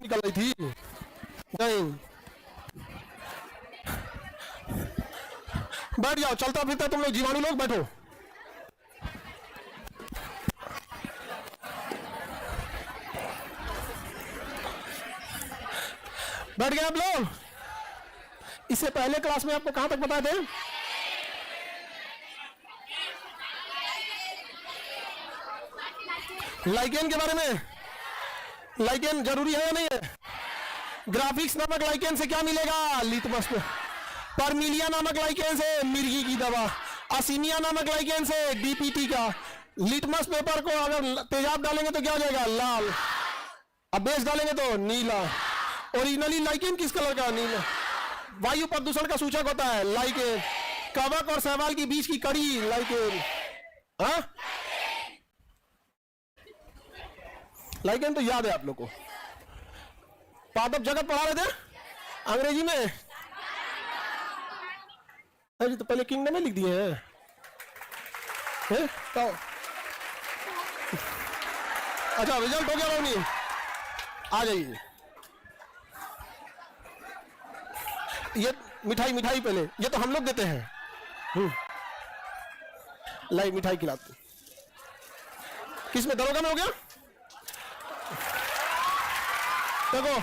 निकल रही थी। नहीं, बैठ जाओ, चलता फिरता तुम लोग जीवाणु लोग बैठो। बैठ गए आप लोग। इससे पहले क्लास में आपको कहां तक बताए थे? लाइकेन के बारे में। लाइकेन जरूरी है या नहीं है? ग्राफिक्स नामक लाइकेन से क्या मिलेगा? लिटमस पे। परमिलिया नामक लाइकेन से मिर्गी की दवा। असीनिया नामक लाइकेन से डीपीटी का। लिटमस पेपर को अगर तेजाब डालेंगे तो क्या हो जाएगा? लाल। अब बेस डालेंगे तो नीला। ओरिजिनली लाइकेन किस कलर का? नीला। वायु प्रदूषण का सूचक होता है लाइकेन। कवक और शैवाल के बीच की कड़ी लाइकेन। हाँ, लाइकेन तो याद है आप लोग को। पादप जगत पढ़ा रहे थे अंग्रेजी में। अरे तो पहले किंगडम में लिख दिए हैं। तो अच्छा, रिजल्ट हो गया रोनी, आ जाइए। ये मिठाई मिठाई पहले, ये तो हम लोग देते हैं। लाई मिठाई खिलाते। किसमें? दरोगा में हो गया। देखो,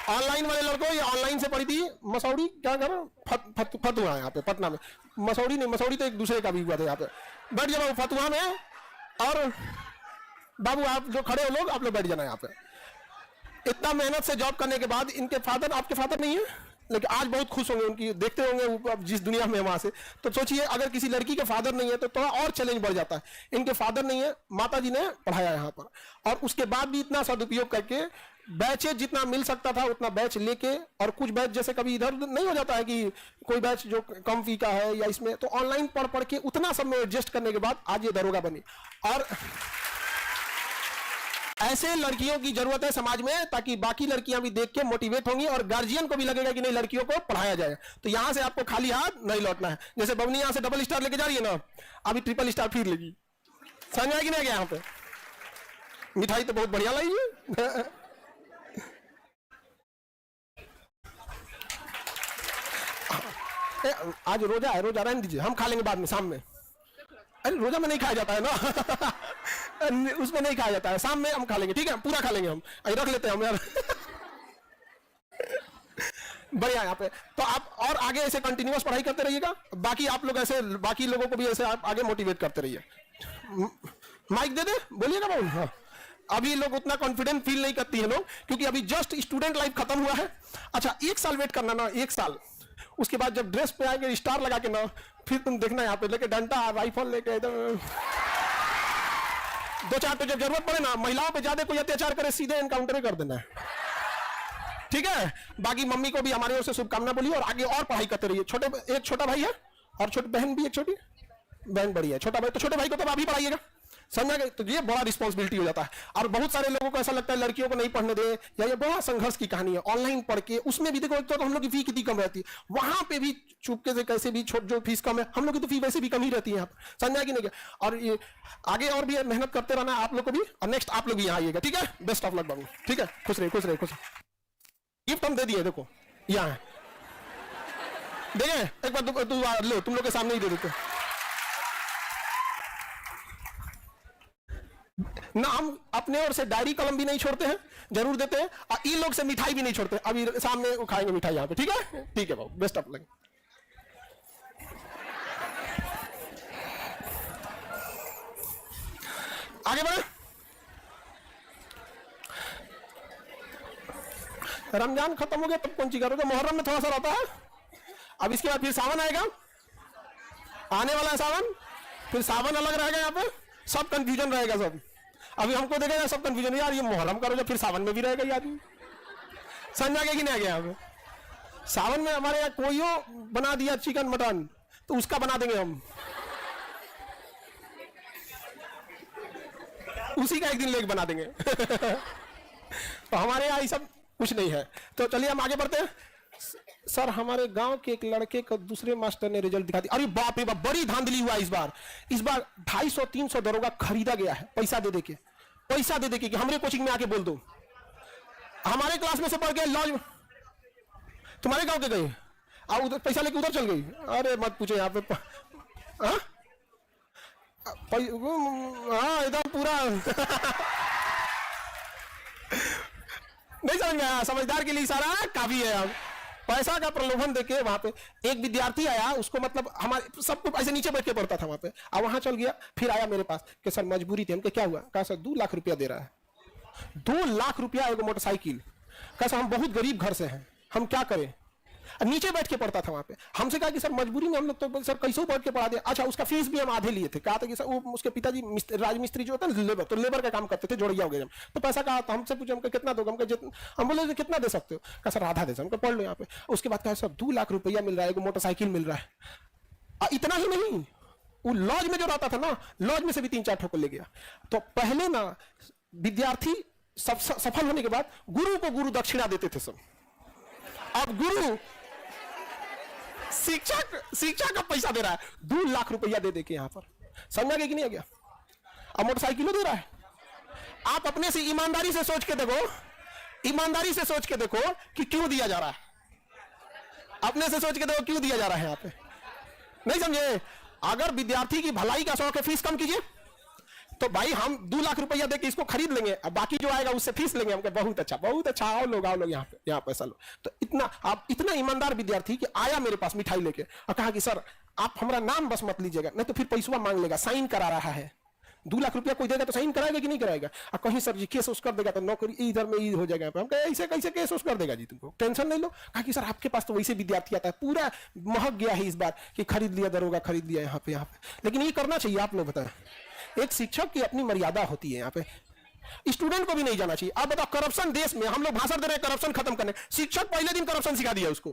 ऑनलाइन वाले लड़कों, ये ऑनलाइन से पढ़ी थी मसौड़ी, क्या करो फतुहा यहाँ पे पटना में। मसौड़ी नहीं, मसौड़ी तो एक दूसरे का भी हुआ था यहाँ पे। बैठ जाओ फतुहा में। और बाबू आप जो खड़े हो लोग, आप लोग बैठ जाना यहाँ पे। इतना मेहनत से जॉब करने के बाद इनके फादर, आपके फादर नहीं है लेकिन आज बहुत खुश होंगे, उनकी देखते होंगे जिस दुनिया में वहां से। तो सोचिए अगर किसी लड़की के फादर नहीं है तो थोड़ा और चैलेंज बढ़ जाता है। इनके फादर नहीं है, माता जी ने पढ़ाया यहाँ पर, और उसके बाद भी इतना सदुपयोग करके बैचेज जितना मिल सकता था उतना बैच लेके, और कुछ बैच जैसे कभी इधर नहीं हो जाता है कि कोई बैच जो कम फी का है या इसमें, तो ऑनलाइन पढ़ पढ़ के उतना सब में एडजस्ट करने के बाद आज ये दरोगा बनी। और ऐसे लड़कियों की जरूरत है समाज में, ताकि बाकी लड़कियां भी देख के मोटिवेट होंगी और गार्जियन को भी लगेगा कि नहीं लड़कियों को पढ़ाया जाए। तो यहां से आपको खाली हाथ नहीं लौटना है। जैसे बबनी यहां से डबल स्टार लेके जा रही है ना, अभी ट्रिपल स्टार फिर लेगी। समझ आएगी ना? यहाँ पे मिठाई तो बहुत बढ़िया लाई है। आज रोजा है, रोजा रहने दीजिए, हम खा लेंगे बाद में शाम में। अरे रोजा में नहीं खाया जाता है ना। उसमें नहीं खाया जाता है, शाम में हम खा लेंगे, ठीक है? पूरा खा लेंगे हम, रख लेते हैं हम यार। बढ़िया। यहाँ पे तो आप और आगे ऐसे कंटिन्यूअस पढ़ाई करते रहिएगा। बाकी आप लोग ऐसे, बाकी लोगों को भी ऐसे आप आगे मोटिवेट करते रहिए। माइक दे दे, बोलिएगा बाबू। हाँ, अभी लोग उतना कॉन्फिडेंट फील नहीं करती है लोग, क्योंकि अभी जस्ट स्टूडेंट लाइफ खत्म हुआ है। अच्छा, 1 साल वेट करना ना, 1 साल। उसके बाद जब ड्रेस पे आएंगे स्टार लगा के ना, फिर तुम देखना यहाँ पे लेके डंडा राइफल लेके एकदम 2-4 पे जब जरूरत पड़े ना, महिलाओं पे ज्यादा कोई अत्याचार करे सीधे एनकाउंटर कर देना है, ठीक है? बाकी मम्मी को भी हमारे ओर से शुभकामना बोलिए और आगे और पढ़ाई करते रहिए। एक छोटा भाई है और छोटी बहन भी, एक छोटी बहन बड़ी है। छोटा भाई तो छोटे भाई को तो आप ही पढ़ाइएगा, समझा गए? तो ये बड़ा रिस्पॉन्सिबिलिटी हो जाता है। और बहुत सारे लोगों को ऐसा लगता है लड़कियों को नहीं पढ़ने दे, या ये बड़ा संघर्ष की कहानी है। ऑनलाइन पढ़ के उसमें भी देखो, एक तो हम लोग की फी कितनी कम रहती है, वहां पे भी चुपके से कैसे भी छोट जो फीस कम है, हम लोग की तो फी वैसे भी कम ही रहती है यहाँ पर, समझा कि नहीं? और ये आगे और भी मेहनत करते रहना आप लोग को भी, और नेक्स्ट आप लोग भी यहाँ आइएगा, ठीक है? बेस्ट ऑफ लक बाबू, ठीक है? खुश रहे, खुश रहे, खुश। गिफ्ट हम दे दिए, देखो यहाँ देंगे, एक बार लो, तुम लोग के सामने ही दे देते ना। हम अपने ओर से डायरी कलम भी नहीं छोड़ते हैं, जरूर देते हैं, और इन लोग से मिठाई भी नहीं छोड़ते। अभी सामने खाएंगे मिठाई यहाँ पे, ठीक है? ठीक है बाबू, बेस्ट ऑफ लक। आगे बढ़े। रमजान खत्म हो गया तब कौन सी करोगे? मुहर्रम में थोड़ा सा रहता है। अब इसके बाद फिर सावन आएगा, आने वाला है सावन, फिर सावन अलग रहेगा, यहाँ पे सब कंफ्यूजन रहेगा सब। अभी हमको देखेगा सब कंफ्यूजन, यार ये मुहर्रम का रोजा फिर सावन में भी रहेगा ये आदमी, समझ आ गया कि नहीं आ गया? यहाँ पे सावन में हमारे यहाँ कोई बना दिया चिकन मटन, तो उसका बना देंगे हम, उसी का एक दिन लेग बना देंगे। तो हमारे यहाँ ये सब कुछ नहीं है। तो चलिए हम आगे बढ़ते हैं। सर, हमारे गांव के एक लड़के को दूसरे मास्टर ने रिजल्ट दिखा दिया। अरे बाप रे बाप, बड़ी धांधली हुआ इस बार 250-300 दरोगा खरीदा गया है, पैसा दे दे के कि हमारे कोचिंग में आके बोल दो। हमारे क्लास में से पढ़ के लॉज, तुम्हारे गांव के गए, आप उधर पैसा लेके उधर चल गई। अरे मत पूछो यहाँ पे। हाँ एकदम पूरा नहीं समझ में आया। समझदार के लिए इशारा काफी है। अब पैसा का प्रलोभन देके वहां पे एक विद्यार्थी आया, उसको मतलब हमारे सबको ऐसे नीचे बैठ के पढ़ता था वहां पे, अब वहां चल गया, फिर आया मेरे पास कि सर मजबूरी थी। हमको क्या हुआ? कहा सर 2 लाख रुपया दे रहा है। 2 लाख रुपया एगो मोटरसाइकिल। कहा सर हम बहुत गरीब घर से हैं, हम क्या करें? नीचे बैठ के पढ़ता था वहां पे। हमसे कहा कि सर मजबूरी में हम लोग तो सर कैसे बैठ के पढ़ा दे। अच्छा उसका फीस भी हम आधे लिए थे। कहा था कि सर वो उसके पिताजी राजमिस्त्री जो होता है लेबर, तो लेबर का काम करते थे जोड़िया वगैरह, तो पैसा कहा था। हमसे पूछे हमको कितना दोगे? हम बोले कितना दे सकते हो? कहा सर आधा दे सकते, हमको पढ़ लो यहाँ पे। उसके बाद कहा सर 2 लाख रुपया मिल रहा है, मोटरसाइकिल मिल रहा है। इतना ही नहीं, वो लॉज में जो रहता था ना, लॉज में से भी 3-4 ठोकर ले गया। तो पहले ना विद्यार्थी सफल होने के बाद गुरु को गुरु दक्षिणा देते थे सब। अब गुरु शिक्षा का पैसा दे रहा है, 2 लाख रुपया दे के यहां पर। समझा गया कि नहीं आ गया? अब मोटरसाइकिल दे रहा है। आप अपने से ईमानदारी से सोच के देखो, ईमानदारी से सोच के देखो कि क्यों दिया जा रहा है। अपने से सोच के देखो क्यों दिया जा रहा है यहां पे। नहीं समझे? अगर विद्यार्थी की भलाई का शौक है, फीस कम कीजिए। तो भाई हम 2 लाख रुपया देके इसको खरीद लेंगे, अब बाकी जो आएगा उससे फीस लेंगे। हमको बहुत अच्छा आओ लोग यहाँ पैसा लो। तो इतना ईमानदार विद्यार्थी कि आया मेरे पास मिठाई लेके और कहा कि सर आप हमारा नाम बस मत लीजिएगा, नहीं तो फिर पैसा मांग लेगा, साइन करा रहा है। 2 लाख रुपया कोई देगा तो साइन कराएगा कि नहीं कराएगा? और कहीं सर जी केस उस कर देगा तो नौकरी इधर में ही हो जाएगा। हम कहे ऐसे कैसे केस उस कर देगा जी, तुमको टेंशन नहीं लो। कहा कि सर आपके पास तो वैसे विद्यार्थी आता है, पूरा महक गया है इस बार कि खरीद लिया दरोगा, खरीद लिया यहाँ पे। लेकिन ये करना चाहिए। आप लोग बताएं, एक शिक्षक की अपनी मर्यादा होती है। यहाँ पे स्टूडेंट को भी नहीं जाना चाहिए। आप बताओ करप्शन देश में हम लोग भाषण दे रहे हैं करप्शन खत्म करने, शिक्षक पहले दिन करप्शन सिखा दिया उसको।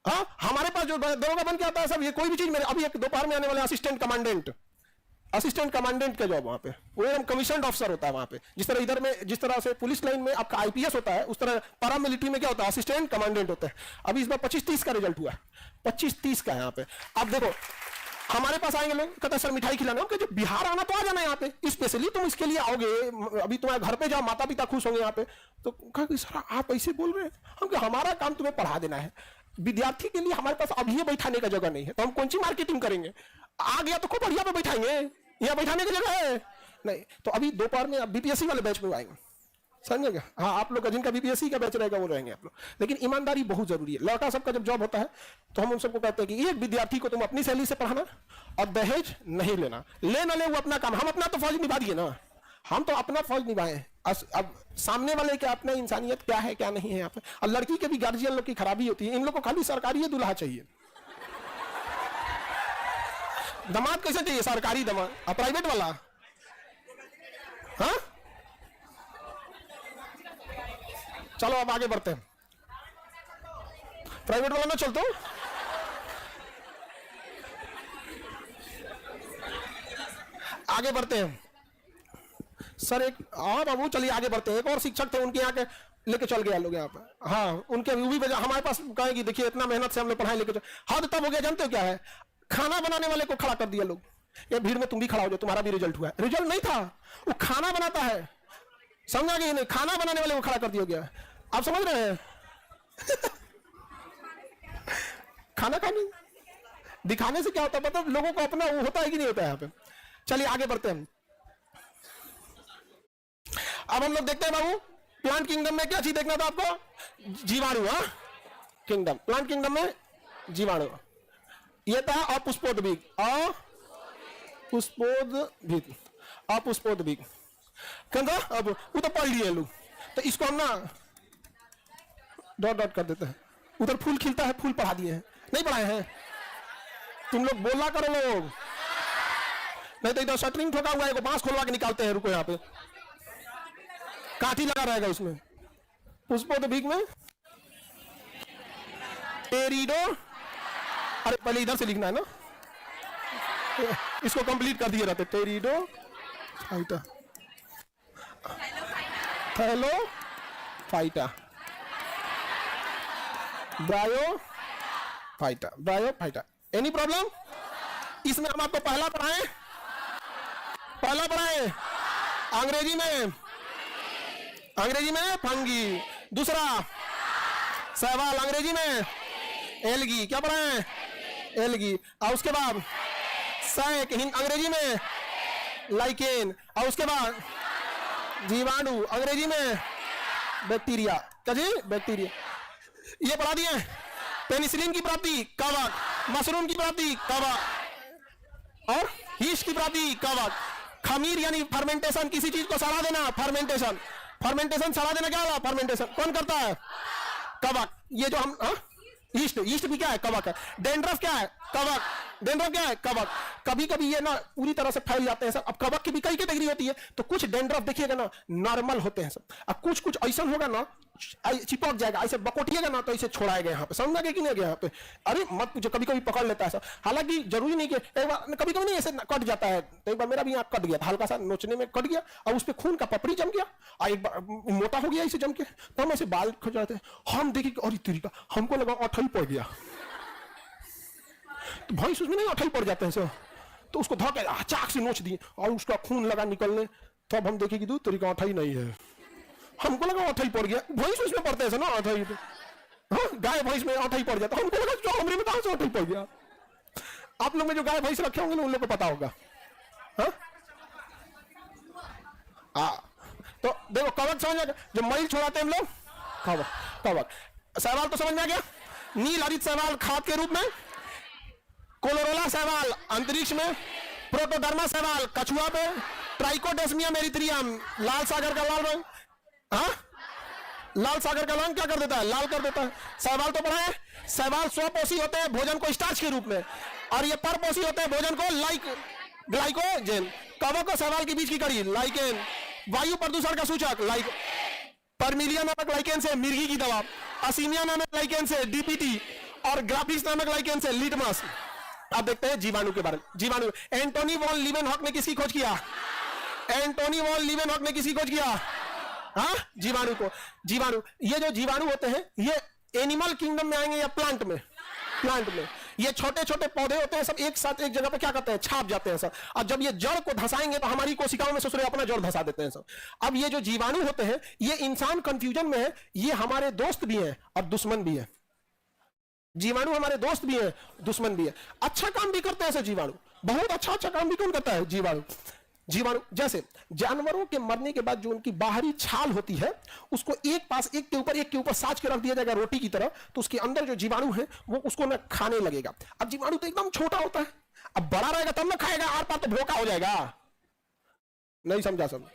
हाँ हमारे पास जो दरोगा बन के आता है सब, ये कोई भी चीज मेरे अभी एक दोपहर में आने वाले असिस्टेंट कमांडेंट का जॉब वहां पे, वो कमीशन ऑफिसर होता है वहां पे। जिस तरह इधर में जिस तरह से पुलिस लाइन में आपका आईपीएस होता है, उस तरह पैरा मिलिट्री में क्या होता है? असिस्टेंट कमांडेंट होता है। अभी इस बार 25-30 का रिजल्ट हुआ है, 25-30 का यहाँ पे। अब देखो हमारे पास आएंगे लोग, कहते हैं सर मिठाई खिलाना। जो बिहार आना तो आ जाना यहाँ पे, स्पेशली तुम इसके लिए आओगे, अभी तुम्हारे घर पे जाओ, माता पिता खुश होंगे यहाँ पे। तो कहा कि सर आप ऐसे बोल रहे हैं, हम हमारा काम तुम्हें पढ़ा देना है। विद्यार्थी के लिए हमारे पास अभी बैठाने का जगह नहीं है, तो हम कौन सी मार्केटिंग करेंगे? आ गया तो खूब बढ़िया पे बैठाएंगे, यहाँ बैठाने की जगह है नहीं। तो अभी दोपहर में बीपीएससी वाले बैच में आएंगे, समझेगा? हाँ आप लोग का जिनका बीपीएससी का बैच रहेगा वो रहेंगे आप लोग। लेकिन ईमानदारी बहुत जरूरी है। लड़का सबका जब जॉब होता है तो हम उन सबको कहते हैं कि एक विद्यार्थी को तुम अपनी सैलरी से पढ़ाना और दहेज नहीं लेना। ले ना ले वो अपना काम, हम अपना तो फौज निभा दिए ना, हम तो अपना फौज निभाए। अब सामने वाले के अपना इंसानियत क्या है क्या नहीं है यहाँ पे। और लड़की के भी गार्जियन लोग की खराबी होती है, इन लोग को खाली सरकारी दूल्हा चाहिए। दामाद कैसे चाहिए? सरकारी दामाद। और प्राइवेट वाला? हाँ चलो अब आगे बढ़ते हैं। प्राइवेट वाला ना चलते हो, आगे बढ़ते हैं सर। एक बाबू चलिए आगे बढ़ते हैं। एक और शिक्षक थे, उनके यहाँ के लेके चल गया लोग यहाँ पे। हाँ उनके भी वजह हमारे पास कहेगी देखिए इतना मेहनत से हम लोग पढ़ाई लेके चल। हद तब हो गया, जानते हो क्या है? खाना बनाने वाले को खड़ा कर दिया लोग। ये भीड़ में तुम भी खड़ा हो जाओ, तुम्हारा भी रिजल्ट हुआ। रिजल्ट नहीं था, वो खाना बनाता है, समझा कि नहीं? खाना बनाने वाले को खड़ा कर दिया गया। आप समझ रहे हैं? खाना खाने दिखाने से क्या होता है? मतलब लोगों को अपना वो होता है कि नहीं होता है यहाँ पे। चलिए आगे बढ़ते हैं। अब हम लोग देखते हैं बाबू, प्लांट किंगडम में क्या चीज देखना था आपको? जीवाणु। हाँ किंगडम, प्लांट किंगडम में जीवाणु। ये था अपुष्पोद्भिद, अपुष्पोद्भिद। अब वो तो पढ़ लिए लोग, तो इसको हम ना डॉट कर देते हैं। उधर फूल खिलता है, फूल पढ़ा दिए हैं, नहीं पढ़ाए हैं? तुम लोग बोला करो लोग, नहीं तो इधर शटरिंग ठोका हुआ है, बांस खोलवा के निकालते हैं। रुको यहाँ पे काठी लगा रहेगा उसमें। पुष्पोद्भिद में टेरिडो, अरे पहले इधर से लिखना है ना, इसको कंप्लीट कर दिए रहते। टेरिडो phyta, थैलो phyta, ब्रायो phyta. Any problem? इसमें हम आपको पहला पढ़ाएं अंग्रेजी में फंगी, दूसरा सहवाल, अंग्रेजी में एलगी, क्या पढ़ा है? एलगी। और उसके बाद सैक, अंग्रेजी में लाइकेन। और उसके बाद जीवाणु, अंग्रेजी में बैक्टीरिया। क्या जी? बैक्टीरिया। ये पढ़ा दिए। पेनिसिलिन की प्राप्ति कवक, मशरूम की प्राप्ति कवक, और यीस्ट की प्राप्ति कवक। खमीर यानी फर्मेंटेशन, किसी चीज को सड़ा देना, फर्मेंटेशन। फर्मेंटेशन सड़ा देना क्या होगा? फर्मेंटेशन कौन करता है? कवक। ये जो हम ईस्ट, ईस्ट भी क्या है? कवक है। डेंड्रफ क्या है? कवक। डेंड्रफ क्या है? कवक। कभी कभी ये ना पूरी तरह से फैल जाते हैं सब। अब कवक की भी कई कैटेगरी होती है, तो कुछ डेंड्रफ देखिएगा ना नॉर्मल होते हैं सब, अब कुछ कुछ ऐसा होगा ना चिपक जाएगा, ऐसे बकोटिएगा ना तो ऐसे छोड़ाएगा यहाँ पे, समझा गया कि नहीं गया यहाँ पे? अरे मत पूछो, कभी कभी पकड़ लेता है सब। हालांकि जरूरी नहीं कि एक बार, कभी कभी नहीं ऐसे कट जाता है, तो एक बार मेरा भी यहाँ कट गया था, हल्का सा नोचने में कट गया और उस पर खून का पपड़ी जम गया और एक बार मोटा हो गया इसे जम के, तो हम ऐसे बाल खो जाते हैं। हम देखिए और तरीका, हमको लगा अठई पड़ गया, तो भाई उसमें नहीं अठई पड़ जाते हैं सर, तो उसको धो के चाक से नोच दिए और उसका खून लगा निकलने, तब हम देखे कि दूध तरीका अठई नहीं है, हमको लगा अठई पड़ गया। भैंस उसमें पड़ते हैं ना अठई, हाँ गाय भैंस में अठई पड़ जाता, हमको लगा जो हमरे में कहां से अठई पड़ गया। आप लोग में जो गाय भैंस रखे होंगे ना उन लोग को पता होगा। तो देखो कवक समझ में, जो मैल छोड़ाते हैं हम लोग, कवक। कवक शैवाल तो समझ में आ गया। नील हरित शैवाल खाद के रूप में, कोलोरोला शैवाल अंतरिक्ष में, प्रोटोडर्मा शैवाल कछुआ पे, ट्राइकोडेस्मियम एरिथ्रियम लाल सागर का लाल रंग, लाल सागर का रंग क्या कर देता है? लाल कर देता है। शैवाल तो पढ़ा है, शैवाल स्वपोषी होते हैं भोजन को स्टार्च के रूप में, और ये परपोषी होते हैं भोजन को ग्लाइकोजन। कवक और शैवाल के बीच की कड़ी लाइकेन। वायु प्रदूषण का सूचक परमिलिया नामक लाइकेन से मिर्गी की दवा, असीनिया नामक लाइकेन से डीपीटी, और ग्राफिक्स नामक लाइकेन से लिटमस। अब देखते हैं जीवाणु के बारे में। जीवाणु, एंटोनी वॉन लीवेनहॉक ने किसकी खोज किया? एंटोनी वॉन लीवेनहॉक ने किसकी खोज किया? हाँ, जीवाणु को। जीवाणु, ये जो जीवाणु होते हैं ये एनिमल किंगडम में आएंगे या प्लांट में? प्लांट में। ये छोटे छोटे पौधे होते हैं, सब एक साथ एक जगह पे क्या करते हैं? छाप जाते हैं सब, और जब ये जड़ को धसाएंगे तो हमारी कोशिकाओं में ससुरे अपना जड़ धसा देते हैं सब। अब ये जो जीवाणु होते हैं, ये इंसान कंफ्यूजन में है, ये हमारे दोस्त भी हैं और दुश्मन भी है। जीवाणु हमारे दोस्त भी है, दुश्मन भी है। अच्छा काम भी करते हैं ऐसे जीवाणु, बहुत अच्छा अच्छा काम भी कौन करता है? जीवाणु। जीवाणु जैसे जानवरों के मरने के बाद जो उनकी बाहरी छाल होती है उसको एक के ऊपर साज के रख दिया जाएगा रोटी की तरह, तो उसके अंदर जो जीवाणु है वो उसको ना खाने लगेगा। अब जीवाणु तो एकदम छोटा होता है, अब बड़ा रहेगा तब ना खाएगा, आर पार तो भोका हो जाएगा। नहीं समझा सब?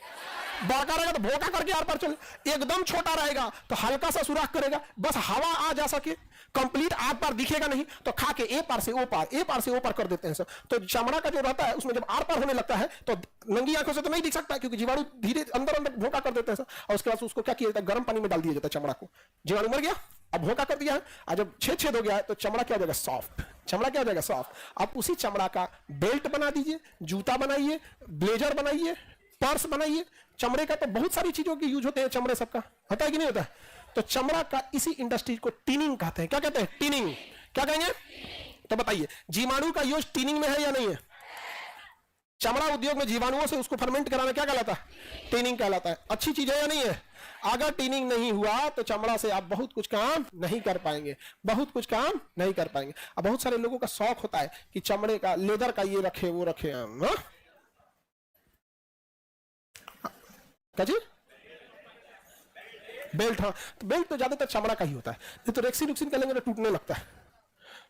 बड़का रहेगा तो भोका करके आर पार चले, एकदम छोटा रहेगा तो हल्का सा सुराख करेगा, बस हवा आ जा सके, कंप्लीट आर पार दिखेगा नहीं, तो खा के ए पार से ओ पार, ए पार से ओ पार कर देते हैं सब। तो चमड़ा का जो रहता है उसमें जब आर पार होने लगता है तो नंगी आंखों से तो नहीं दिख सकता, क्योंकि जीवाणु धीरे अंदर अंदर भोका कर देते हैं सब, और उसके बाद उसको क्या किया जाता है? गर्म पानी में डाल दिया जाता है चमड़ा को। जीवाणु मर गया, अब भोका कर दिया है, और जब छेद हो गया है तो चमड़ा क्या हो जाएगा? सॉफ्ट। चमड़ा क्या हो जाएगा? सॉफ्ट। अब उसी चमड़ा का बेल्ट बना दीजिए, जूता बनाइए, ब्लेजर बनाइए, पर्स बनाइए। चमड़े का तो बहुत सारी चीजों के यूज होते हैं, चमड़े सबका होता है कि नहीं होता है? तो चमड़ा का इसी इंडस्ट्री को टिनिंग कहते हैं। क्या कहते हैं? टिनिंग। क्या कहेंगे? तो बताइए जीवाणु का यूज टिनिंग में है या नहीं है? चमड़ा उद्योग में जीवाणुओं से उसको फर्मेंट कराना क्या कहलाता है? टिनिंग कहलाता है। अच्छी चीज है या नहीं है? अगर टिनिंग नहीं हुआ तो चमड़ा से आप बहुत कुछ काम नहीं कर पाएंगे, बहुत कुछ काम नहीं कर पाएंगे। अब बहुत सारे लोगों का शौक होता है कि चमड़े का, लेदर का ये रखे वो रखे हम, हाँ जी बेल्ट। हाँ, तो बेल्ट तो ज्यादातर चमड़ा का ही होता है, नहीं तो रेक्सिन रुक्सिन का लेंगे तो टूटने लगता है,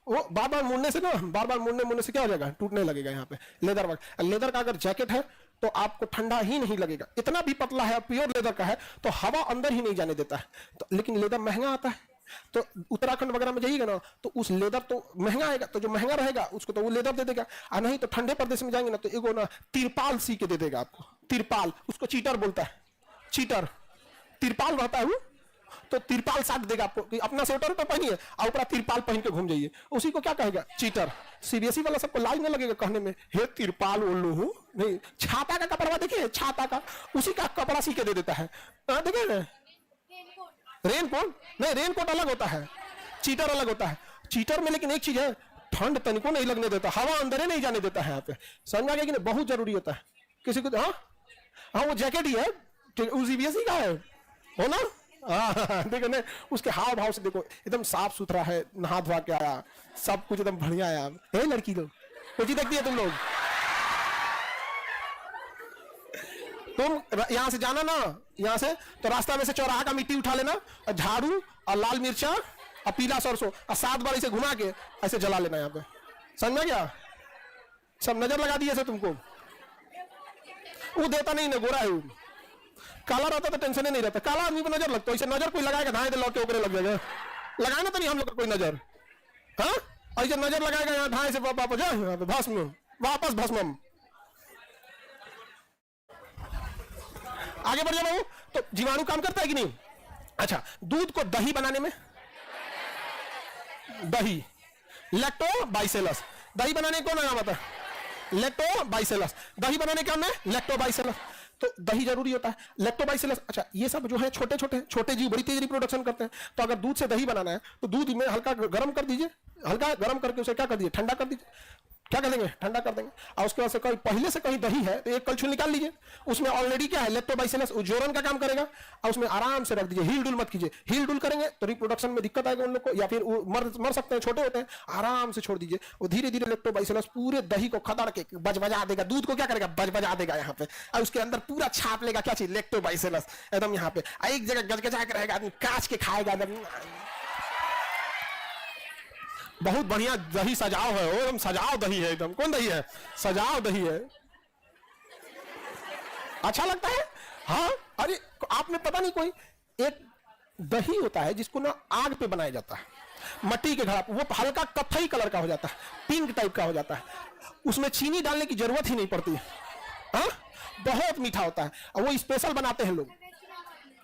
वो बार बार मुड़ने से ना, बार बार मुड़ने से क्या हो जाएगा? टूटने लगेगा। यहाँ पे लेदर वर्क, लेदर का अगर जैकेट है तो आपको ठंडा ही नहीं लगेगा, इतना भी पतला है, प्योर लेदर का है तो हवा अंदर ही नहीं जाने देता है। तो लेकिन लेदर महंगा आता है, तो उत्तराखंड वगैरह में जाइएगा ना तो उस लेदर तो महंगा आएगा, तो जो महंगा रहेगा उसको तो वो लेदर दे देगा, और नहीं तो ठंडे प्रदेश में जाएंगे ना तो एगो ना तिरपाल सी के दे देगा आपको। तिरपाल, उसको चीटर बोलता है, चीटर। तिरपाल रहता है वो, तो तिरपाल साथ देगा आपको कि अपना स्वेटर तो पहनिए और ऊपर तिरपाल पहन के घूम जाइए, उसी को क्या कहेगा? चीटर। सीबीएसई वाला सबको लाज नहीं लगेगा कहने में, हे तिरपाल ओल्लू हूं, नहीं छाता का कपड़ा देखिए, छाता का उसी का कपड़ा सी के दे देता है। देखिए ना, रेनकोट नहीं, रेनकोट अलग होता है, चीटर अलग होता है। चीटर में लेकिन एक चीज है, ठंड तनिको नहीं लगने देता, हवा अंदर ही नहीं जाने देता है। यहाँ पे समझा गया कि नहीं? बहुत जरूरी होता है किसी को। हाँ हाँ, वो जैकेट ही है, सीबीएसई का है, हो ना? हाँ देखो ना, उसके हाव भाव से देखो एकदम साफ सुथरा है, नहा धोआ के आया, सब कुछ एकदम बढ़िया है। हे लड़की लोग कुछ देखती है तुम लोग, तुम यहां से जाना ना, यहां से तो रास्ता में से चौराहा का मिट्टी उठा लेना और झाड़ू और लाल मिर्चा और पीला सरसों और 7 बार इसे घुमा के ऐसे जला लेना यहाँ पे, समझ में क्या? सब नजर लगा दिए से तुमको, वो देता नहीं ना, गोरा है वो, काला रहता तो टेंशन ही नहीं रहता, काला आदमी पर नजर लगता है, इसे नजर कोई लगाएगा धाए लौट के ऊपर लग जाएगा, लगाना तो नहीं हम लोग का कोई नजर, हाँ ऐसे नजर लगाएगा यहाँ धाए से वापस जाए भस्म, वापस भस्म। आगे बढ़ जाओ, तो जीवाणु काम करता है कि नहीं? अच्छा, दूध को दही बनाने में, दही लैक्टोबाइसेलस, दही बनाने कौन नाम आता है? लैक्टोबाइसेलस, दही बनाने का नाम है लैक्टोबाइसेलस, तो दही जरूरी होता है, लैक्टोबाइसेलस। अच्छा, ये सब जो है छोटे छोटे जीव बड़ी तेज रिप्रोडक्शन करते हैं, तो अगर दूध से दही बनाना है तो दूध में हल्का गर्म कर दीजिए, हल्का गर्म करके उसे क्या कर दीजिए, ठंडा कर दीजिए, क्या कर देंगे, ठंडा कर देंगे, और उसके बाद से कहीं पहले से कहीं दही है तो एक कलछुल निकाल लीजिए, उसमें ऑलरेडी क्या है, लैक्टोबाइसेलस, जोरन का काम करेगा, और उसमें आराम से रख दीजिए, हील डुल मत कीजिए, हील डुल करेंगे तो रिप्रोडक्शन में दिक्कत आएगा उन लोग को, या फिर मर सकते हैं, छोटे होते हैं, आराम से छोड़ दीजिए, वो धीरे धीरे लैक्टोबाइसेलस पूरे दही को खदड़ के बजबजा देगा, दूध को क्या करेगा, बजबजा देगा यहाँ पे, और उसके अंदर पूरा छाप लेगा क्या चीज, लैक्टोबाइसेलस एकदम यहाँ पे, एक जगह गजगजा के रहेगा, आदमी काच के खाएगा एकदम, बहुत बढ़िया दही सजाओ है, एकदम सजाओ दही है एकदम, कौन दही है, सजाओ दही है, अच्छा लगता है। हाँ, अरे आपने पता नहीं कोई एक दही होता है जिसको ना आग पे बनाया जाता है, मट्टी के घड़ा, वो हल्का कत्थई कलर का हो जाता है, पिंक टाइप का हो जाता है, उसमें चीनी डालने की जरूरत ही नहीं पड़ती है, हाँ बहुत मीठा होता है, और वो स्पेशल बनाते हैं लोग,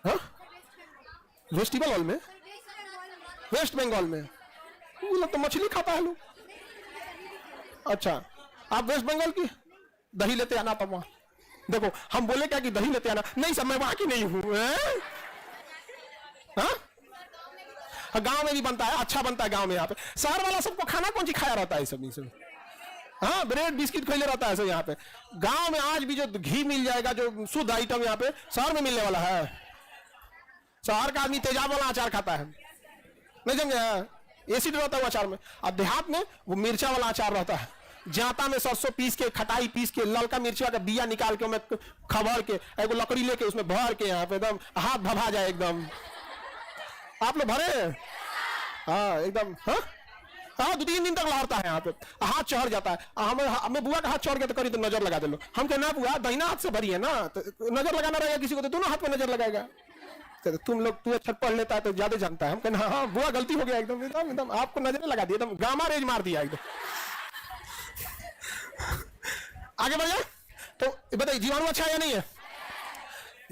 हाँ वेस्टिवल हॉल में, वेस्ट बंगाल में, लोग तो मछली खाता है लोग। अच्छा, आप वेस्ट बंगाल की दही लेते आना, तब वहां देखो हम बोले क्या कि दही लेते आना, नहीं सर मैं वहां की नहीं हूं, हाँ गांव में भी बनता है, अच्छा बनता है गांव में, यहाँ पे शहर वाला सबको खाना कौन सी खाया रहता है सब, हाँ ब्रेड बिस्किट खैले रहता है सब, यहाँ पे गांव में आज भी जो घी मिल जाएगा, जो शुद्ध आइटम यहाँ पे शहर में मिलने वाला है, शहर का आदमी तेजाब वाला अचार खाता है, नहीं समझे, एसिड रहता है अचार में, और देहात में वो मिर्चा वाला अचार रहता है, जाता में सरसों पीस के, खटाई पीस के, ललका मिर्चा का बिया निकाल के उसमें खबर के, एक लकड़ी लेके उसमें भर के, यहाँ पे एकदम हाथ भभा जाए एकदम, आप लोग भरे, हाँ एकदम, हाँ हाँ 2-3 दिन तक लहरता है यहाँ पे, हाथ चढ़ जाता है, हमें बुआ का हाथ चढ़ गया तो करी तो नजर लगा दे लो, हम कहना ना बुआ दाहिना हाथ से भरी है ना, तो नजर लगाना रहेगा किसी को तो दोनों हाथ पे नजर लगाएगा, तुम लोग तू अच्छा पढ़ लेता है तो ज्यादा जानता है, हम कहना हाँ बुआ गलती हो गया एकदम एकदम एकदम, आपको नजर लगा दिया, एकदम गामा रेज मार दिया एकदम। आगे बढ़िए, तो बताइए जीवाणु अच्छा है या नहीं है,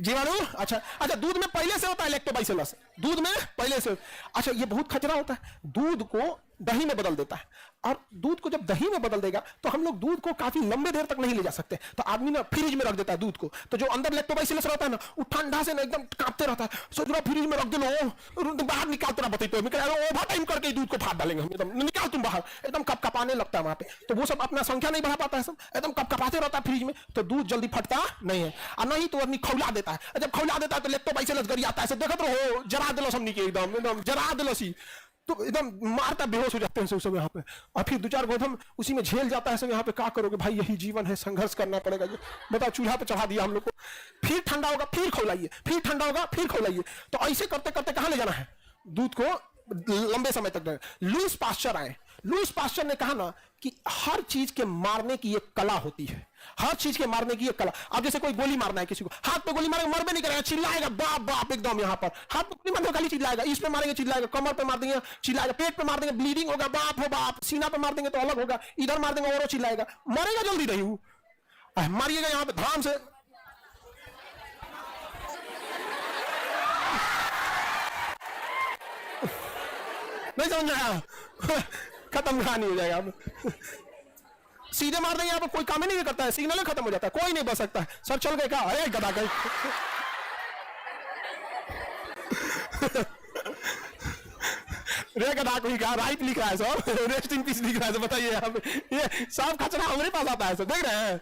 जीवाणु अच्छा, अच्छा दूध में पहले से होता है लैक्टोबाइसेलस, दूध में पहले से, अच्छा ये बहुत खतरा होता है, दूध को दही में बदल देता है, और दूध को जब दही में बदल देगा तो हम लोग दूध को काफी लंबे देर तक नहीं ले जा सकते, तो आदमी ना फ्रिज में रख देता है दूध को, तो जो अंदर लैक्टोबाइसेलस रहता है ना वो ठंडा से ना एकदम कांपते रहता है, सोच रहा फ्रिज में रख दे लो, बाहर निकालते ना बताइए, ओवर टाइम करके दूध को फाड़ डालेंगे हम, एकदम निकाल तुम बाहर, एकदम कपकपाने लगता है वहां पे, तो वो सब अपना संख्या नहीं बढ़ा पाता है, सब एकदम कपकपाते रहता है फ्रिज में, तो दूध जल्दी फटता नहीं है, और नहीं तो आदमी खौला देता है, जब खौला देता है तो लैक्टोबाइसेलस गर आता है, देखते रहो जरा दिलो सबनी के एकदम एकदम जरा दिलो सी, तो एकदम मारता बेहोश हो जाते हैं सब यहाँ पे, और फिर 2-4 गोधम उसी में झेल जाता है सब, यहाँ पे क्या करोगे भाई, यही जीवन है, संघर्ष करना पड़ेगा, ये बताओ चूल्हा पे चढ़ा दिया हम लोग को, फिर ठंडा होगा फिर खौलाइए, फिर ठंडा होगा फिर खौलाइए, तो ऐसे करते करते कहां ले जाना है दूध को, लंबे समय तक। लुईस पास्चर आए, लुईस पास्चर ने कहा ना कि हर चीज के मारने की एक कला होती है, हर चीज के मारने की एक कला। अब जैसे कोई गोली मारना है किसी को, हाथ पे गोली मारेगा मर भी नहीं करेगा, चिल्लाएगा बाप बाप एकदम, यहाँ पर हाथ पे गोली मारने खाली चिल्लाएगा, इस पे मारेंगे चिल्लाएगा, कमर पे मार देंगे चिल्लाएगा, पेट पे मार देंगे ब्लीडिंग होगा बाप हो बाप, सीना पे मार देंगे तो अलग होगा, इधर मार देंगे और चिल्लाएगा, मरेगा जल्दी नहीं वो, मारिएगा यहाँ पे धाम से, नहीं समझ आया, खत्म कहानी हो जाएगा, सीधे मार देंगे यहाँ पर कोई काम ही नहीं करता है, सिग्नल खत्म हो जाता है, कोई नहीं बच सकता है, सर चल गए क्या, अरे गधा गए रे गधा कोई कहा राइट लिख रहा है सर, रेस्ट इन पीस लिख रहा है, तो बताइए यहाँ पे ये सब खचरा हमारे पास आता है सर, देख रहे हैं।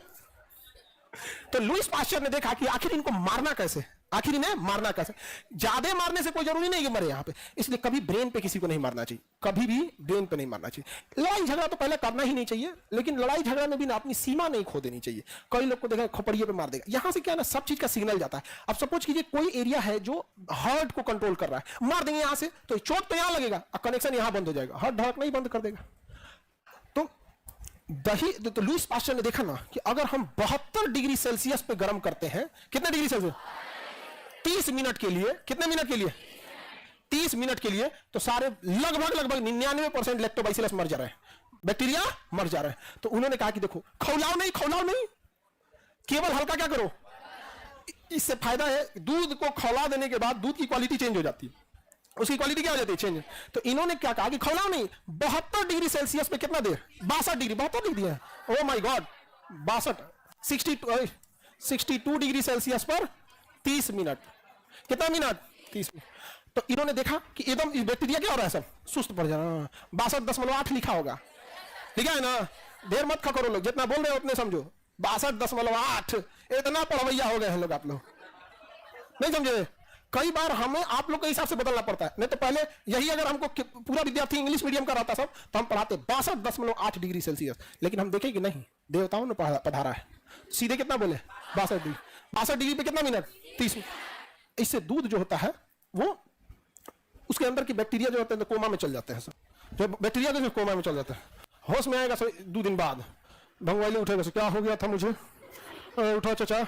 तो लुईस पास्चर ने देखा कि आखिर इनको मारना कैसे, आखिर इन्हें मारना कैसे? ज्यादा मारने से कोई जरूरी नहीं कि मरे यहाँ पे, इसलिए कभी ब्रेन पे किसी को नहीं मारना चाहिए, कभी भी ब्रेन पे नहीं मारना चाहिए। लड़ाई झगड़ा तो पहले करना ही नहीं चाहिए, लेकिन लड़ाई झगड़ा में भी ना अपनी सीमा नहीं खो देनी चाहिए। कई लोग को देखा खोपड़िए पे मार देगा, यहां से क्या ना सब चीज का सिग्नल जाता है। अब सपोज कीजिए कोई एरिया है जो हार्ट को कंट्रोल कर रहा है, मार देंगे यहां से तो चोट तो यहां लगेगा और कनेक्शन यहां बंद हो जाएगा, हार्ट धड़कना ही बंद कर देगा। तो दही तो लुईस पास्चर ने देखा ना कि अगर हम 72 डिग्री सेल्सियस पे गर्म करते हैं, कितने डिग्री सेल्सियस, 30 मिनट के लिए, कितने मिनट के लिए, 30 मिनट के लिए, तो सारे लगभग 99% लैक्टोबाइसिलस मर जा रहे हैं, बैक्टीरिया मर जा रहे हैं। तो उन्होंने कहा कि देखो खौलाओ नहीं, केवल हल्का क्या करो। इससे फायदा है, दूध को खौला देने के बाद दूध की क्वालिटी चेंज हो जाती है, उसकी क्वालिटी क्या हो जाती है, चेंज। तो इन्होंने क्या कहा कि खौलाओ नहीं, 72 डिग्री सेल्सियस पे कितना देर, 62 डिग्री है, oh my God, 62 degree Celsius पर 30 मिनट, कितना मिनट, 30 मिनट। तो इन्होंने देखा कि एकदम बैक्टीरिया क्या हो रहा है, सब सुस्त पड़ जा रहा है। 62.8 लिखा होगा, लिखा है ना, देर मत खा करो लोग, जितना बोल रहे हो उतने समझो। 62.8, इतना पढ़वैया हो गए हैं लोग, आप लोग नहीं समझे। कई बार हमें आप लोग के हिसाब से बदलना पड़ता है, नहीं तो पहले यही अगर हमको पूरा विद्यार्थी इंग्लिश मीडियम का रहता सब, तो हम पढ़ाते 62.8 डिग्री सेल्सियस। लेकिन हम देखें कि नहीं, देवताओं ने पढ़ारा है, सीधे कितना बोले, 62 डिग्री पे कितना मिनट, 30 मिनट। इससे दूध जो होता है वो उसके अंदर की बैक्टीरिया जो होते हैं कोमा में चल जाते हैं, सब जो बैक्टीरिया जो कोमा में चल जाते हैं, होश में आएगा 2 दिन बाद, भंगवाइले उठेगा, क्या हो गया था मुझे, उठो चाचा,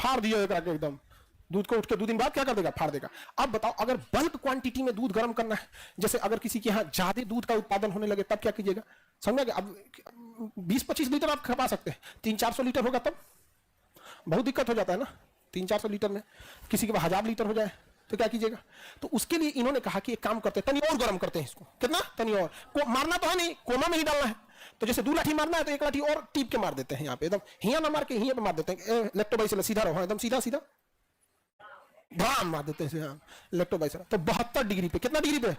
फाड़ दिया एकदम दूध को, उठ के 2 दिन बाद क्या कर देगा, फाड़ देगा। अब बताओ अगर बल्क क्वांटिटी में दूध गर्म करना है, जैसे अगर किसी के यहाँ ज्यादा दूध का उत्पादन होने लगे तब क्या कीजिएगा, समझा गया। अब 20-25 लीटर आप खपा सकते हैं, 300-400 लीटर होगा तब बहुत दिक्कत हो जाता है ना। 300-400 लीटर में किसी के पास 1000 लीटर हो जाए तो क्या कीजिएगा। तो उसके लिए इन्होंने कहा कि एक काम करते हैं, तनी और गर्म करते हैं इसको, कितना, तनी और मारना तो है नहीं, कोमा में ही डालना है। तो जैसे 2 लाठी मारना है तो 1 लाठी और टीप के मार देते हैं यहाँ पे, एकदम हिया ना मार के हिया पे मार देते हैं, लैक्टोबाइसिलस सीधा रहो, एकदम सीधा धाम मार देते हैं लैक्टोबाइसिलस। तो 72 डिग्री पे, कितना डिग्री पे,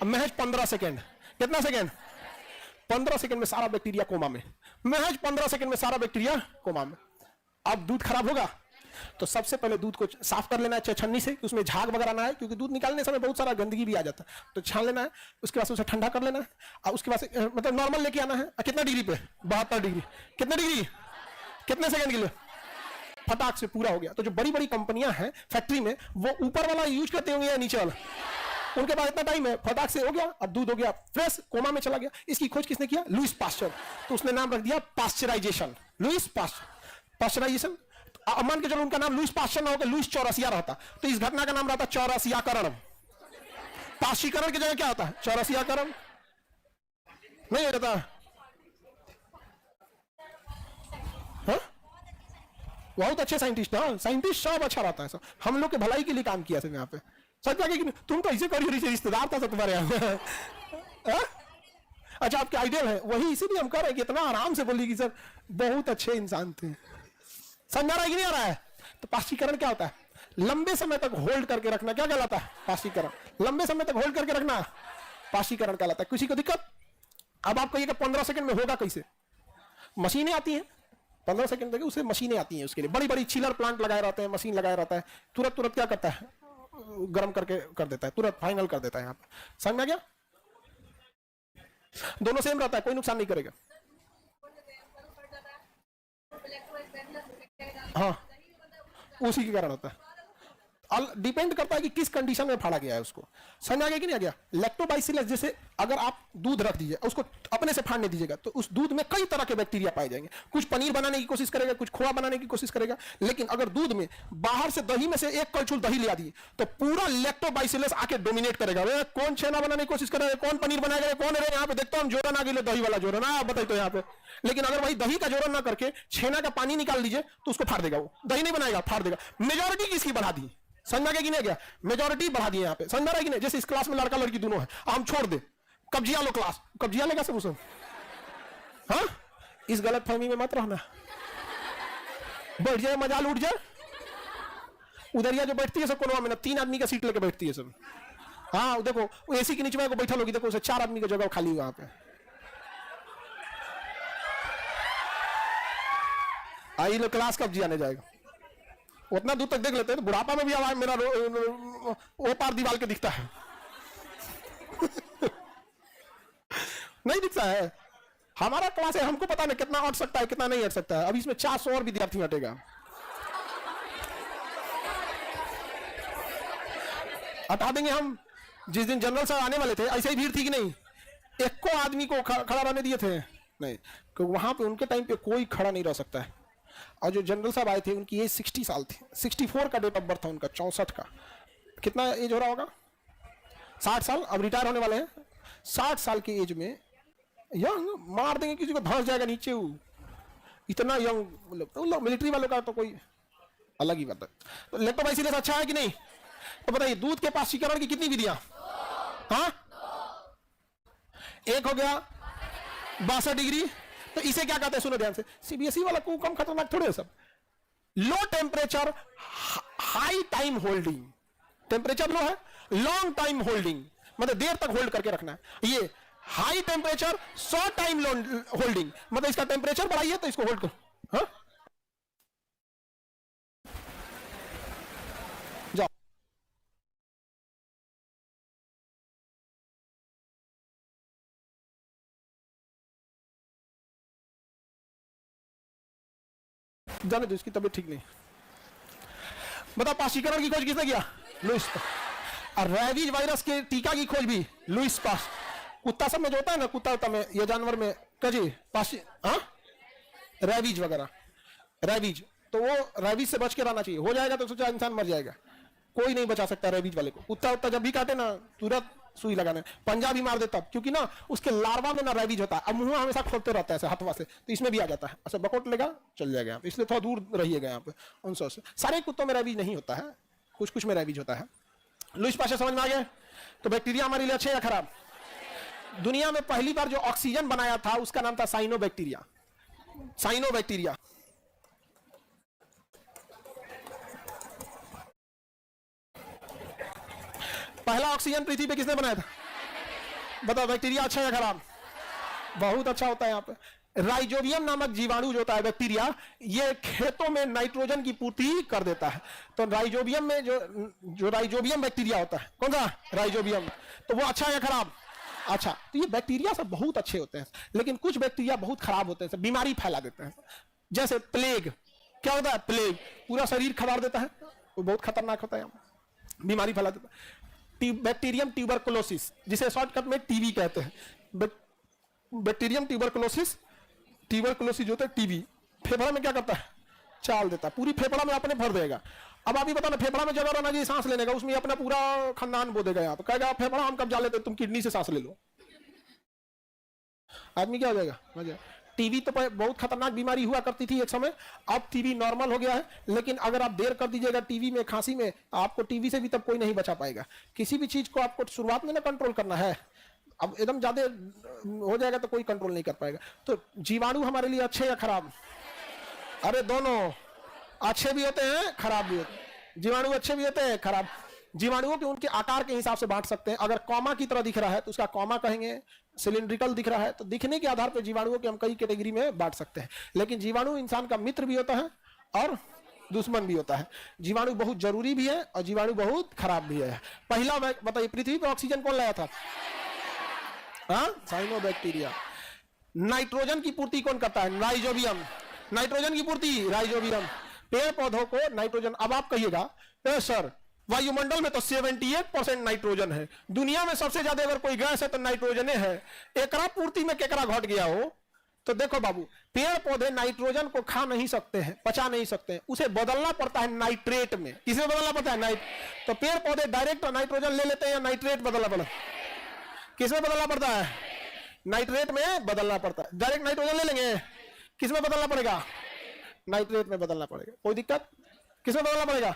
महज 15 सेकेंड, कितना सेकेंड, 15 सेकेंड में सारा बैक्टीरिया कोमा में, महज 15 सेकेंड में सारा बैक्टीरिया कोमा में। अब दूध खराब होगा तो सबसे पहले दूध को साफ कर लेना है छन्नी से, कि उसमें झाग वगैरह ना है, क्योंकि दूध निकालने समय बहुत सारा गंदगी भी आ जाता है, तो छान लेना है। उसके बाद उसे ठंडा कर लेना है, और उसके बाद मतलब नॉर्मल लेके आना है। कितना डिग्री पे, 72 डिग्री, कितने डिग्री, कितने सेकंड के लिए, फटाक से पूरा हो गया। तो जो बड़ी बड़ी कंपनियां हैं फैक्ट्री में, वो ऊपर वाला यूज करते होंगे या नीचे वाला, उनके पास इतना टाइम है, फटाक से हो गया, अब दूध हो गया फ्रेश, कोमा में चला गया। इसकी खोज किसने किया, लुईस पास्चर। तो उसने नाम रख दिया पास्चराइजेशन, लुईस पास्चराइजेशन। मान के चलो उनका नाम लुईस पास्चर ना होगा, लुईस चौरसिया रहता, तो इस घटना का नाम रहता चौरसियाकरण। पास्चीकरण की जगह क्या होता है, चौरसियाकरण नहीं रहता। हाँ? बहुत अच्छे साइंटिस्ट, हाँ साइंटिस्ट सब अच्छा रहता है, सब हम लोग के भलाई के लिए काम किया सब यहाँ पे। सच लगे कि तुम तो ऐसे करी रिश्तेदार था सब तुम्हारे यहाँ। अच्छा आपके आइडियल है वही, इसीलिए हम कर रहे हैं कि इतना आराम से बोलिए कि सर बहुत अच्छे इंसान थे। समझ आ रहा है कि नहीं आ रहा है। तो पास्चीकरण क्या होता है, लंबे समय तक होल्ड करके रखना, क्या कहलाता है, पास्चीकरण। लंबे समय तक होल्ड करके रखना पास्चीकरण कहलाता है। किसी को दिक्कत, अब आप कहिएगा 15 सेकंड में होगा कैसे, मशीनें आती हैं 15 सेकंड तक, उसे मशीनें आती हैं, उसके लिए बड़ी बड़ी चिलर प्लांट लगाए रहते हैं, मशीन लगाया रहता है, तुरंत क्या करता है, गर्म करके कर देता है, तुरंत फाइनल कर देता है। यहाँ पे समझ में आ गया, दोनों सेम रहता है, कोई नुकसान नहीं करेगा। हाँ उसी के कारण होता है, डिपेंड करता है कि किस कंडीशन में फाड़ा गया है उसको। समझ आ गया कि नहीं आ गया। लैक्टोबाइसिलस जैसे अगर आप दूध रख दीजिए, उसको अपने से फाड़ने दीजिएगा, तो उस दूध में कई तरह के बैक्टीरिया पाए जाएंगे। कुछ पनीर बनाने की कोशिश करेगा, कुछ खोआ बनाने की कोशिश करेगा। लेकिन अगर दूध में बाहर से दही में से एक कलछुल दही ले दी, तो पूरा लैक्टोबाइसिलस आके डोमिनेट करेगा। कौन छेना बनाने की कोशिश करेगा, कौन पनीर बनाएगा, कौन है यहाँ पे देखता हूँ जोरन आ गई, दही वाला जोरन, आप बताइए तो यहाँ पे। लेकिन अगर वही दही का जोरन ना करके छेना का पानी निकाल दीजिए, तो उसको फाड़ देगा, वो दही नहीं बनाएगा, फाड़ देगा। मेजोरिटी किसकी बढ़ा दी, समझ में आ गया कि नहीं गया, मेजोरिटी बढ़ा दी यहाँ पे। समझ में आ रहा है कि नहीं। जैसे इस क्लास में लड़का लड़की दोनों है, हम छोड़ दे, कब्जिया लो क्लास, कब्जिया लेगा सब उसमें। हाँ इस गलत फहमी में मत रहना, बैठ जाए मजाल उठ जाए। उधरिया जो बैठती है सब कोनवा में ना, 3 आदमी का सीट लेके बैठती है सब। हाँ देखो एसी के नीचे में बैठा लोगी, देखो उसे 4 आदमी की जगह खाली वहां पे। आई लो क्लास कब्जिया ने जाएगा, उतना दूर तक देख लेते हैं, तो बुढ़ापा में भी आवाज मेरा वो पार दीवार के दिखता है। नहीं दिखता है। हमारा क्लास है, हमको पता नहीं कितना अट सकता है कितना नहीं अट सकता है। अब इसमें 400 और विद्यार्थी हटेगा। हटा देंगे हम। जिस दिन जनरल साहब आने वाले थे ऐसे ही भीड़ थी कि नहीं? एक को आदमी को खड़ा रहने दिए थे नहीं, क्योंकि वहां पे उनके टाइम पे कोई खड़ा नहीं रह सकता है। और जो जनरल साहब आए थे उनकी एज 60 साल थी। 64 का डेट ऑफ बर्थ था उनका, 64 का। कितना एज हो रहा होगा? 60 साल। अब रिटायर होने वाले हैं। 60 साल की एज में यंग मार देंगे किसी को, धंस जाएगा नीचे। वो इतना यंग, तो मिलिट्री वालों का तो कोई अलग ही बात है। तो लैक्टोबाइसिलस अच्छा है कि नहीं? तो बताइए, दूध के पास्चुरीकरण की कितनी विधियां? हाँ, एक हो गया 62 डिग्री। तो इसे क्या कहते हैं? सुनो ध्यान से, सीबीएसई वाला को कम खतरनाक थोड़े सब। Low temperature high time holding. Temperature low है, लॉन्ग टाइम होल्डिंग, मतलब देर तक होल्ड करके रखना है। ये high temperature short time holding, मतलब इसका टेम्परेचर बढ़ाइए तो इसको होल्ड करो। हाँ, जाओ। जाने दो, इसकी तबीयत ठीक नहीं। बताओ, पास्चुरीकरण की खोज किसने किया? लुईस। और रेबीज वायरस के टीका की खोज भी लुईस पास। कुत्ता सब में जो होता है ना, कुत्ता होता में या जानवर में कजी पास, हाँ, रेबीज वगैरह, रेबीज। तो वो रेबीज से बच के रहना चाहिए। हो जाएगा तो सोचा इंसान मर जाएगा, कोई नहीं बचा सकता रेबीज वाले को। कुत्ता उत्ता जब भी काटे ना, तुरंत सुई लगाने, पंजा भी मार देता, क्योंकि ना उसके लार्वा में ना रेबीज होता है। अब मुंह हमेशा खोलते रहता है ऐसे हाथवा से, तो इसमें भी आ जाता है। अच्छा, बकोट लेगा चल जाएगा यहाँ पे, इसलिए थोड़ा दूर रहिएगा यहाँ पे उनसे। सारे कुत्तों में रेबीज नहीं होता है, कुछ कुछ में रेबीज होता है। लुईस पास्चर समझ में आ गया? तो बैक्टीरिया हमारे लिए अच्छे या खराब? दुनिया में पहली बार जो ऑक्सीजन बनाया था उसका नाम था साइनोबैक्टीरिया। साइनोबैक्टीरिया। पहला ऑक्सीजन पृथ्वी पे किसने बनाया था? बताओ, बैक्टीरिया अच्छा है या खराब? बहुत अच्छा होता है। यहाँ पे राइजोबियम नामक जीवाणु जो होता है बैक्टीरिया, ये खेतों में नाइट्रोजन की पूर्ति कर देता है। तो राइजोबियम में जो राइजोबियम बैक्टीरिया होता है, कौन सा? राइजोबियम। तो वो अच्छा है या खराब? अच्छा। तो ये बैक्टीरिया सब बहुत अच्छे होते हैं, लेकिन कुछ बैक्टीरिया बहुत खराब होते हैं, बीमारी फैला देते हैं। जैसे प्लेग। क्या होता है? प्लेग पूरा शरीर खराब देता है, वो बहुत खतरनाक होता है, बीमारी फैला देता है। बैक्टीरियम ट्यूबरकुलोसिस, जिसे शॉर्टकट में टीबी कहते हैं। बैक्टीरियम ट्यूबरकुलोसिस, ट्यूबरकुलोसिस जो होता है टीबी, फेफड़ा में क्या करता है? चाल देता है, पूरी फेफड़ा में अपने भर देगा। अब आप ही बताओ ना, फेफड़ा में जगह रहना चाहिए सांस लेने का, उसमें अपना पूरा खानदान बो देगा। यहाँ पे कहेगा फेफड़ा हम कब जा लेते, तुम किडनी से सांस ले लो। आदमी क्या हो जाएगा? टीबी तो बहुत खतरनाक बीमारी हुआ करती थी एक समय, अब टीबी नॉर्मल हो गया है। लेकिन अगर आप देर कर दीजिएगा टीबी में, खांसी में, आपको टीबी से भी तब कोई नहीं बचा पाएगा। किसी भी चीज को आपको शुरुआत में ना कंट्रोल करना है, अब एकदम ज्यादा हो जाएगा तो कोई कंट्रोल नहीं कर पाएगा। तो जीवाणु हमारे लिए अच्छे या खराब? अरे दोनों, अच्छे भी होते हैं खराब भी होते हैं। जीवाणु अच्छे भी होते हैं खराब। जीवाणुओं के उनके आकार के हिसाब से बांट सकते हैं। अगर कॉमा की तरह दिख रहा है तो उसका कॉमा कहेंगे। सिलिंड्रिकल दिख रहा है तो दिखने के आधार पर जीवाणुओं के हम कई कैटेगरी में बांट सकते हैं। लेकिन जीवाणु इंसान का मित्र भी होता है और दुश्मन भी होता है। जीवाणु बहुत जरूरी भी है और जीवाणु बहुत खराब भी है। पहला बताइए, पृथ्वी पर ऑक्सीजन कौन लाया था? साइनोबैक्टीरिया। नाइट्रोजन की पूर्ति कौन करता है? राइजोबियम। नाइट्रोजन की पूर्ति राइजोबियम। पेड़ पौधों को नाइट्रोजन। अब आप कहिएगा सर वायुमंडल में तो 78% नाइट्रोजन है, दुनिया में सबसे ज्यादा अगर कोई गैस है तो नाइट्रोजन है, एकरा पूर्ति में केकरा घट गया हो? तो देखो बाबू, पेड़ पौधे नाइट्रोजन को खा नहीं सकते हैं, पचा नहीं सकते हैं, उसे बदलना पड़ता है नाइट्रेट में। किसे बदलना पड़ता है? तो पेड़ पौधे डायरेक्ट नाइट्रोजन ले लेते हैं या नाइट्रेट बदलना पड़ता है? किसमें बदलना पड़ता है? नाइट्रेट में बदलना पड़ता है। डायरेक्ट नाइट्रोजन ले लेंगे, किसमें बदलना पड़ेगा? नाइट्रेट में बदलना पड़ेगा। कोई दिक्कत? किसमें बदलना पड़ेगा?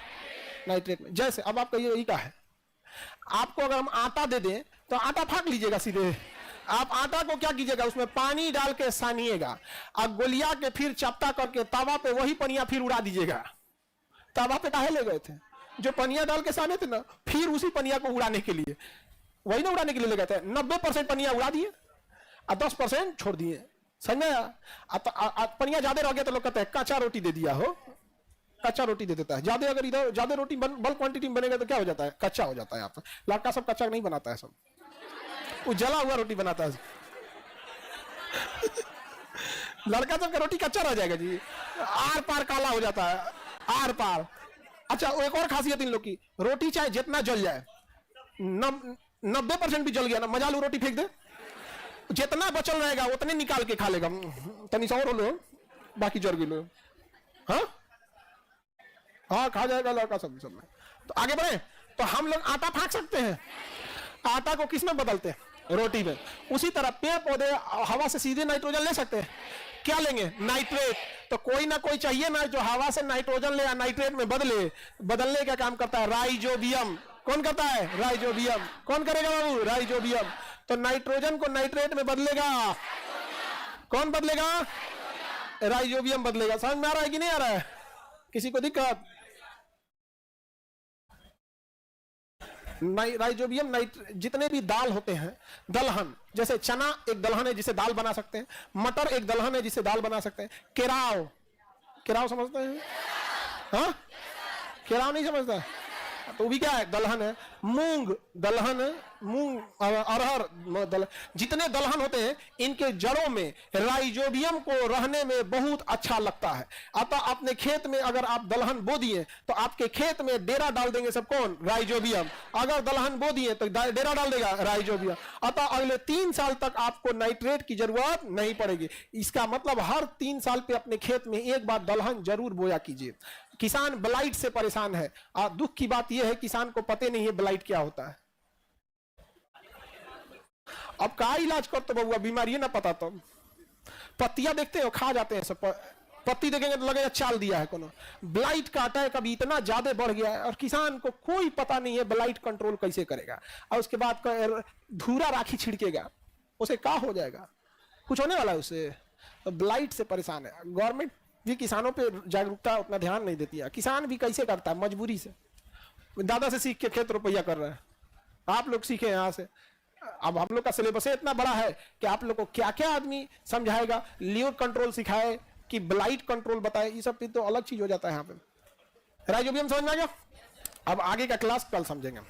नाइट्रेट में। जैसे अब आप कहिए यही का है, आपको अगर हम आटा दे दें तो आटा फाक लीजिएगा सीधे। आप आटा को क्या कीजिएगा, उसमें पानी डाल के सानिएगा और गोलिया के फिर चपटा करके तवा पे वही पनिया फिर उड़ा दीजिएगा। तवा पे काहे ले गए थे? जो पनिया डाल के साने थे ना, फिर उसी पनिया को उड़ाने के लिए, वही ना उड़ाने के लिए ले गए थे। 90% पनिया उड़ा दिए और 10% छोड़ दिए। समझ में? पनिया ज्यादा रह गया तो लोग कहते हैं कच्चा रोटी दे दिया हो। कच्चा रोटी दे देता है। ज्यादा अगर इधर ज्यादा रोटी बल्क क्वांटिटी में बनेगा तो क्या हो जाता है, कच्चा हो जाता है। आप लड़का सब कच्चा नहीं बनाता है, सब वो जला हुआ रोटी बनाता है। लड़का सब का रोटी कच्चा रह जाएगा जी, आर पार काला हो जाता है, आर पार। अच्छा एक और खासियत इन लोग की, रोटी चाहे जितना जल जाए, 90% भी जल गया ना, मजा लो रोटी फेंक दे, जितना बचल रहेगा उतने निकाल के खा लेगा। तनी और लो, बाकी जल गिलो। हाँ हाँ खा जाएगा लड़का सब सब में। तो आगे बढ़े, तो हम लोग आटा फाँक सकते हैं, आटा को किस में बदलते हैं, रोटी में। उसी तरह पेड़ पौधे हवा से सीधे नाइट्रोजन ले सकते हैं, क्या लेंगे, नाइट्रेट। तो कोई ना कोई चाहिए ना जो हवा से नाइट्रोजन ले या नाइट्रेट में बदले। बदलने का काम करता है राइजोबियम। कौन करता है, राइजोबियम। कौन करेगा बाबू, राइजोबियम। तो नाइट्रोजन को नाइट्रेट में बदलेगा कौन, बदलेगा राइजोबियम बदलेगा। समझ में आ रहा है कि नहीं आ रहा है, किसी को दिक्कत। राइजोबियम जितने भी दाल होते हैं, दलहन, जैसे चना एक दलहन है जिसे दाल बना सकते हैं, मटर एक दलहन है जिसे दाल बना सकते हैं, केराव, केराव समझते हैं, हाँ केराव नहीं समझता, तो वो भी क्या है, दलहन है। मूंग दलहन है, मूंग अरहर जितने दलहन होते हैं इनके जड़ों में राइजोबियम को रहने में बहुत अच्छा लगता है। अतः अपने खेत में अगर आप दलहन बो दिए तो आपके खेत में डेरा डाल देंगे सब, कौन, राइजोबियम। अगर दलहन बो दिए तो डेरा डाल देगा राइजोबियम। अतः अगले 3 साल तक आपको नाइट्रेट की जरूरत नहीं पड़ेगी। इसका मतलब हर 3 साल पे अपने खेत में एक बार दलहन जरूर बोया कीजिए। किसान ब्लाइट से परेशान है, दुख की बात यह है किसान को पता नहीं है ब्लाइट क्या होता है। अब का इलाज कर तो बउआ, बीमारी है ना पता, तो पत्तियां देखते हो खा जाते हैं सब, पत्ती देखेंगे तो लगेगा चाल दिया है कोनो। ब्लाइट का अटैक अभी इतना ज्यादा बढ़ गया है और किसान को कोई पता नहीं है ब्लाइट कंट्रोल कैसे करेगा। और उसके बाद धूरा राखी छिड़केगा, उसे क्या हो जाएगा, कुछ होने वाला है उससे। तो ब्लाइट से परेशान है। गवर्नमेंट भी किसानों पे जागरूकता उतना ध्यान नहीं देती है। किसान भी कैसे करता है, मजबूरी से, दादा से सीख के खेत रुपया कर रहा है। आप लोग सीखे यहाँ से। अब हम लोग का सिलेबस इतना बड़ा है कि आप लोग को क्या क्या आदमी समझाएगा, लीवर कंट्रोल सिखाए कि ब्लाइट कंट्रोल बताए, ये सब तो अलग चीज हो जाता है यहाँ पे। राइजोबियम समझ में आ गया। अब आगे का क्लास कल समझेंगे।